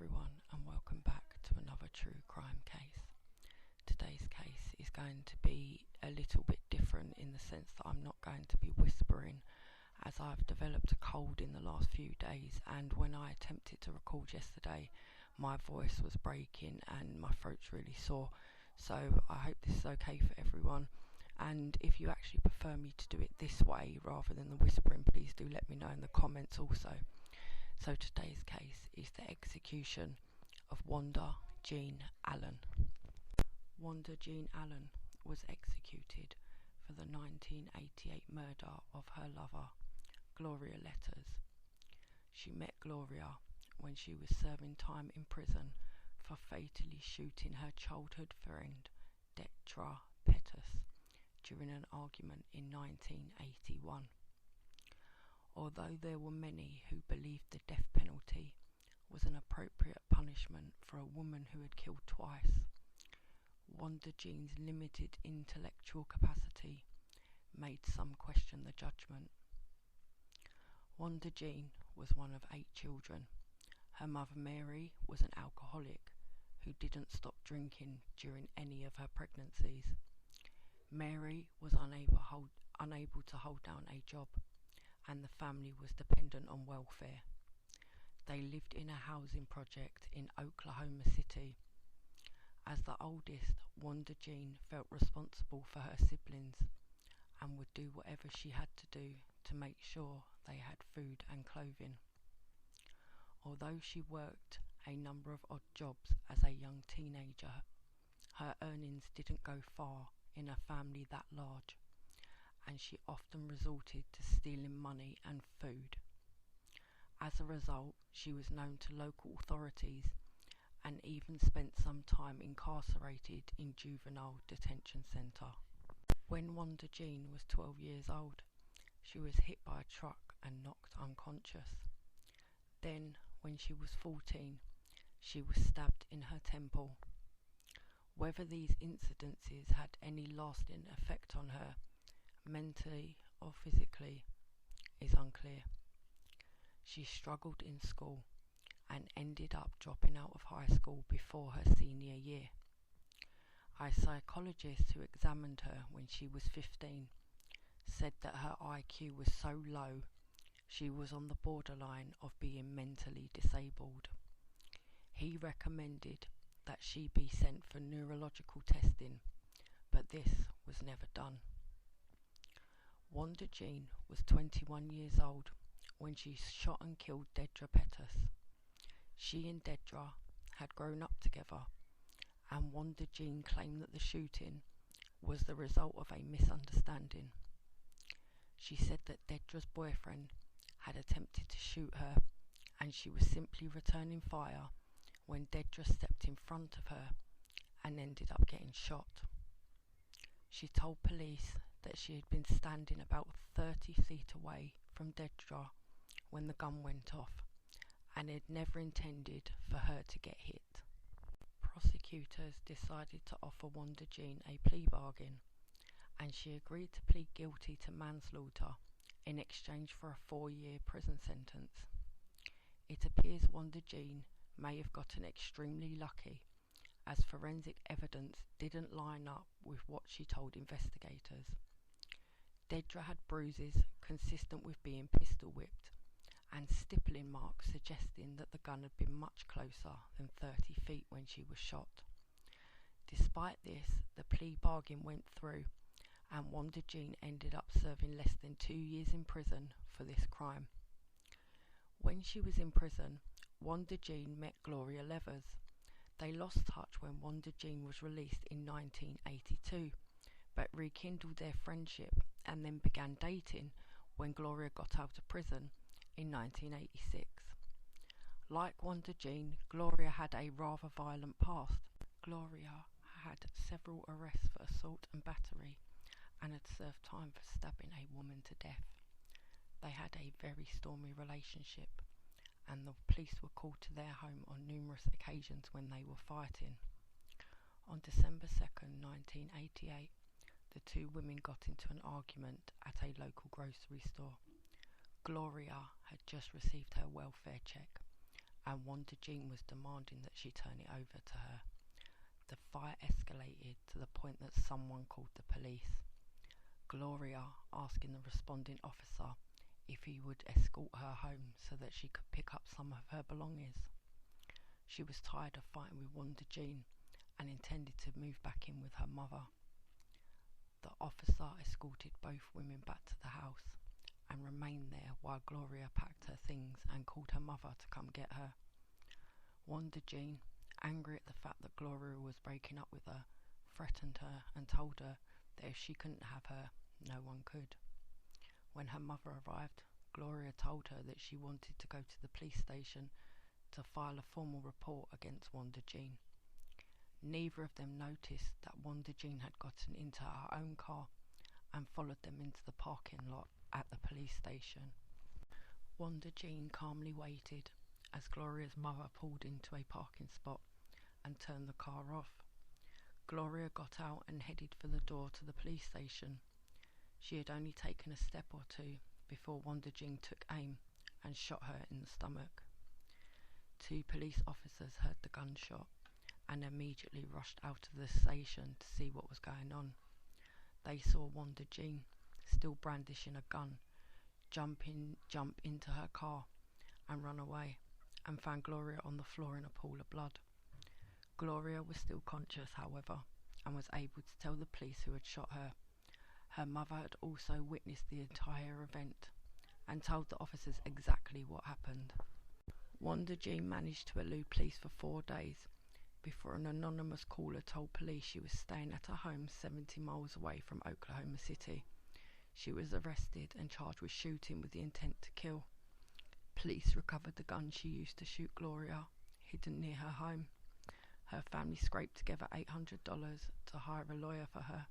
everyone, and welcome back to another true crime case. Today's case is going to be a little bit different in the sense that I'm not going to be whispering, as I've developed a cold in the last few days, and when I attempted to record yesterday my voice was breaking and my throat's really sore. So I hope this is okay for everyone, and if you actually prefer me to do it this way rather than the whispering, please do let me know in the comments also. So today's case is the execution of Wanda Jean Allen. Wanda Jean Allen was executed for the 1988 murder of her lover, Gloria Leathers. She met Gloria when she was serving time in prison for fatally shooting her childhood friend, Detra Pettus, during an argument in 1981. Although there were many who believed the death penalty was an appropriate punishment for a woman who had killed twice, Wanda Jean's limited intellectual capacity made some question the judgment. Wanda Jean was one of 8 children. Her mother Mary was an alcoholic who didn't stop drinking during any of her pregnancies. Mary was unable to hold down a job, and the family was dependent on welfare. They lived in a housing project in Oklahoma City. As the oldest, Wanda Jean felt responsible for her siblings and would do whatever she had to do to make sure they had food and clothing. Although she worked a number of odd jobs as a young teenager, her earnings didn't go far in a family that large, and she often resorted to stealing money and food. As a result, she was known to local authorities and even spent some time incarcerated in juvenile detention centre. When Wanda Jean was 12 years old, she was hit by a truck and knocked unconscious. Then, when she was 14, she was stabbed in her temple. Whether these incidences had any lasting effect on her, mentally or physically, is unclear. She struggled in school and ended up dropping out of high school before her senior year. A psychologist who examined her when she was 15 said that her IQ was so low she was on the borderline of being mentally disabled. He recommended that she be sent for neurological testing, but this was never done. Wanda Jean was 21 years old when she shot and killed Detra Pettus. She and Detra had grown up together, and Wanda Jean claimed that the shooting was the result of a misunderstanding. She said that Detra's boyfriend had attempted to shoot her, and she was simply returning fire when Detra stepped in front of her and ended up getting shot. She told police that she had been standing about 30 feet away from Detra when the gun went off, and had never intended for her to get hit. Prosecutors decided to offer Wanda Jean a plea bargain, and she agreed to plead guilty to manslaughter in exchange for a 4-year prison sentence. It appears Wanda Jean may have gotten extremely lucky, as forensic evidence didn't line up with what she told investigators. Detra had bruises consistent with being pistol whipped, and stippling marks suggesting that the gun had been much closer than 30 feet when she was shot. Despite this, the plea bargain went through, and Wanda Jean ended up serving less than 2 years in prison for this crime. When she was in prison, Wanda Jean met Gloria Leathers. They lost touch when Wanda Jean was released in 1982, but rekindled their friendship and then began dating when Gloria got out of prison in 1986. Like Wanda Jean, Gloria had a rather violent past. Gloria had several arrests for assault and battery, and had served time for stabbing a woman to death. They had a very stormy relationship, and the police were called to their home on numerous occasions when they were fighting. On December 2nd, 1988, the two women got into an argument at a local grocery store. Gloria had just received her welfare check and Wanda Jean was demanding that she turn it over to her. The fight escalated to the point that someone called the police. Gloria asking the responding officer if he would escort her home so that she could pick up some of her belongings. She was tired of fighting with Wanda Jean and intended to move back in with her mother. The officer escorted both women back to the house and remained there while Gloria packed her things and called her mother to come get her. Wanda Jean, angry at the fact that Gloria was breaking up with her, threatened her and told her that if she couldn't have her, no one could. When her mother arrived, Gloria told her that she wanted to go to the police station to file a formal report against Wanda Jean. Neither of them noticed that Wanda Jean had gotten into her own car and followed them into the parking lot at the police station. Wanda Jean calmly waited as Gloria's mother pulled into a parking spot and turned the car off. Gloria got out and headed for the door to the police station. She had only taken a step or two before Wanda Jean took aim and shot her in the stomach. 2 police officers heard the gunshot and immediately rushed out of the station to see what was going on. They saw Wanda Jean, still brandishing a gun, jump into her car and run away, and found Gloria on the floor in a pool of blood. Gloria was still conscious, however, and was able to tell the police who had shot her. Her mother had also witnessed the entire event and told the officers exactly what happened. Wanda Jean managed to elude police for 4 days before an anonymous caller told police she was staying at her home 70 miles away from Oklahoma City. She was arrested and charged with shooting with the intent to kill. Police recovered the gun she used to shoot Gloria, hidden near her home. Her family scraped together $800 to hire a lawyer for her,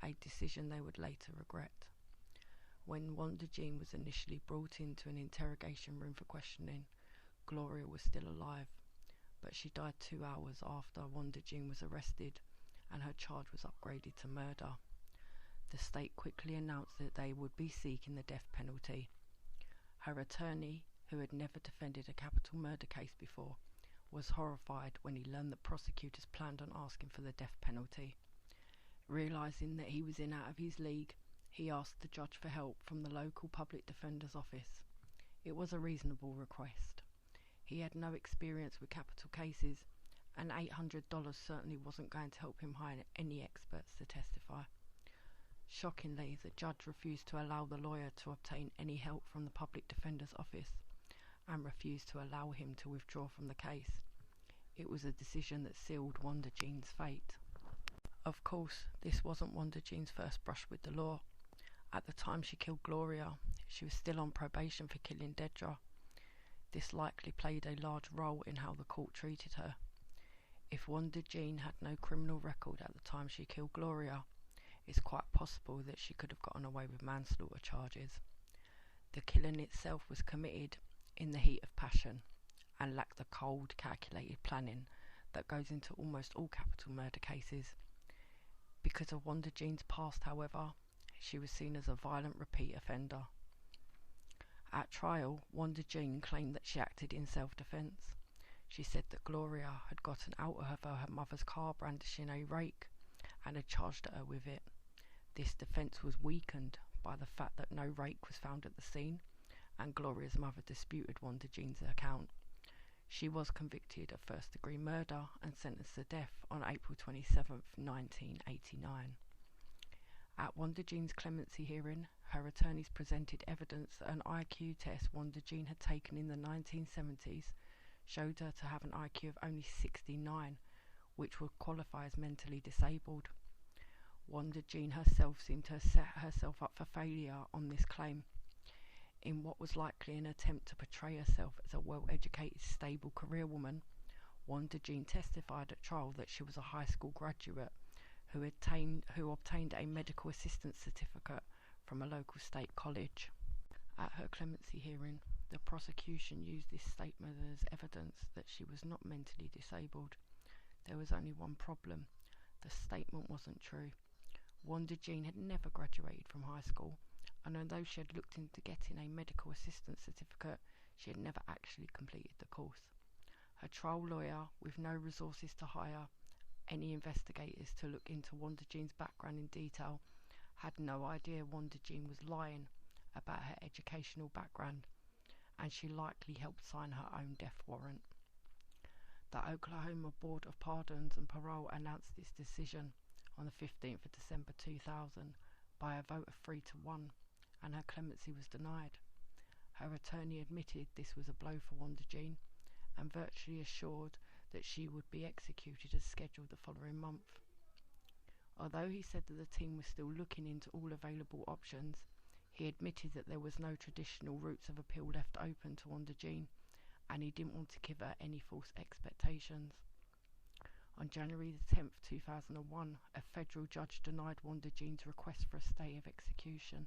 a decision they would later regret. When Wanda Jean was initially brought into an interrogation room for questioning, Gloria was still alive, but she died 2 hours after Wanda Jean was arrested and her charge was upgraded to murder. The state quickly announced that they would be seeking the death penalty. Her attorney, who had never defended a capital murder case before, was horrified when he learned that prosecutors planned on asking for the death penalty. Realising that he was in out of his league, he asked the judge for help from the local public defender's office. It was a reasonable request. He had no experience with capital cases, and $800 certainly wasn't going to help him hire any experts to testify. Shockingly, the judge refused to allow the lawyer to obtain any help from the public defender's office and refused to allow him to withdraw from the case. It was a decision that sealed Wanda Jean's fate. Of course, this wasn't Wanda Jean's first brush with the law. At the time she killed Gloria, she was still on probation for killing Dedra. This likely played a large role in how the court treated her. If Wanda Jean had no criminal record at the time she killed Gloria, it's quite possible that she could have gotten away with manslaughter charges. The killing itself was committed in the heat of passion and lacked the cold, calculated planning that goes into almost all capital murder cases. Because of Wanda Jean's past, however, she was seen as a violent repeat offender. At trial, Wanda Jean claimed that she acted in self-defense. She said that Gloria had gotten out of her mother's car brandishing a rake and had charged at her with it. This defense was weakened by the fact that no rake was found at the scene, and Gloria's mother disputed Wanda Jean's account. She was convicted of first-degree murder and sentenced to death on April 27, 1989. At Wanda Jean's clemency hearing, her attorneys presented evidence that an IQ test Wanda Jean had taken in the 1970s showed her to have an IQ of only 69, which would qualify as mentally disabled. Wanda Jean herself seemed to have set herself up for failure on this claim. In what was likely an attempt to portray herself as a well-educated, stable career woman, Wanda Jean testified at trial that she was a high school graduate who obtained a medical assistance certificate from a local state college. At her clemency hearing, the prosecution used this statement as evidence that she was not mentally disabled. There was only one problem. The statement wasn't true. Wanda Jean had never graduated from high school, and although she had looked into getting a medical assistance certificate, she had never actually completed the course. Her trial lawyer, with no resources to hire any investigators to look into Wanda Jean's background in detail, had no idea Wanda Jean was lying about her educational background, and she likely helped sign her own death warrant. The Oklahoma Board of Pardons and Parole announced its decision on the 15th of December 2000 by a vote of 3-1, and her clemency was denied. Her attorney admitted this was a blow for Wanda Jean and virtually assured that she would be executed as scheduled the following month. Although he said that the team was still looking into all available options, he admitted that there was no traditional routes of appeal left open to Wanda Jean, and he didn't want to give her any false expectations. On January 10th, 2001, a federal judge denied Wanda Jean's request for a stay of execution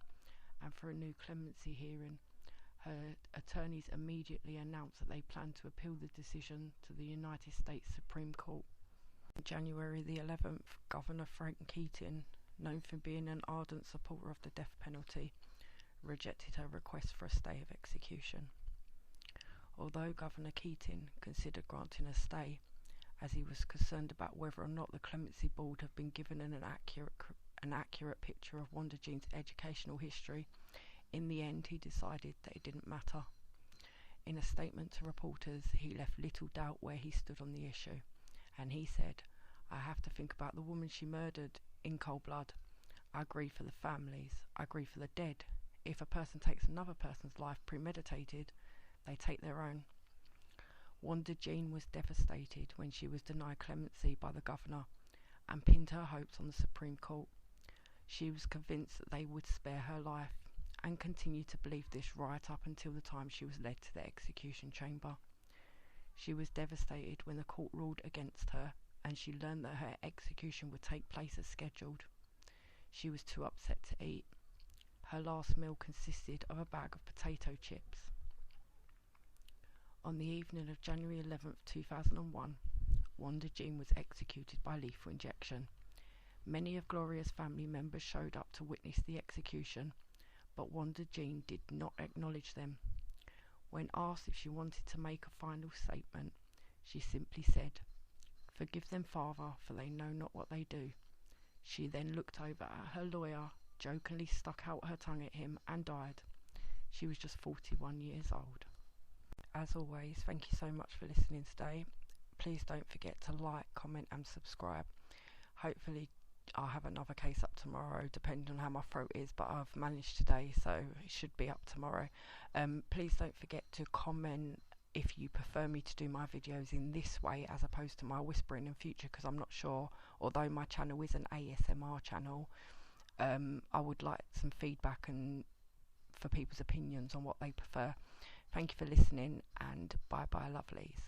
and for a new clemency hearing. Her attorneys immediately announced that they planned to appeal the decision to the United States Supreme Court. On January the 11th, Governor Frank Keating, known for being an ardent supporter of the death penalty, rejected her request for a stay of execution. Although Governor Keating considered granting a stay, as he was concerned about whether or not the Clemency Board had been given an accurate picture of Wanda Jean's educational history, in the end he decided that it didn't matter. In a statement to reporters, he left little doubt where he stood on the issue, and he said, "I have to think about the woman she murdered in cold blood. I grieve for the families. I grieve for the dead. If a person takes another person's life premeditated, they take their own." Wanda Jean was devastated when she was denied clemency by the governor and pinned her hopes on the Supreme Court. She was convinced that they would spare her life and continued to believe this right up until the time she was led to the execution chamber. She was devastated when the court ruled against her and she learned that her execution would take place as scheduled. She was too upset to eat. Her last meal consisted of a bag of potato chips. On the evening of January 11th, 2001, Wanda Jean was executed by lethal injection. Many of Gloria's family members showed up to witness the execution, but Wanda Jean did not acknowledge them. When asked if she wanted to make a final statement, she simply said, "Forgive them, Father, for they know not what they do." She then looked over at her lawyer, jokingly stuck out her tongue at him, and died. She was just 41 years old. As always, thank you so much for listening today. Please don't forget to like, comment and subscribe. Hopefully I'll have another case up tomorrow, depending on how my throat is, but I've managed today, so it should be up tomorrow. Please don't forget to comment if you prefer me to do my videos in this way as opposed to my whispering in future, because I'm not sure, although my channel is an ASMR channel, I would like some feedback and for people's opinions on what they prefer. Thank you for listening, and bye bye lovelies.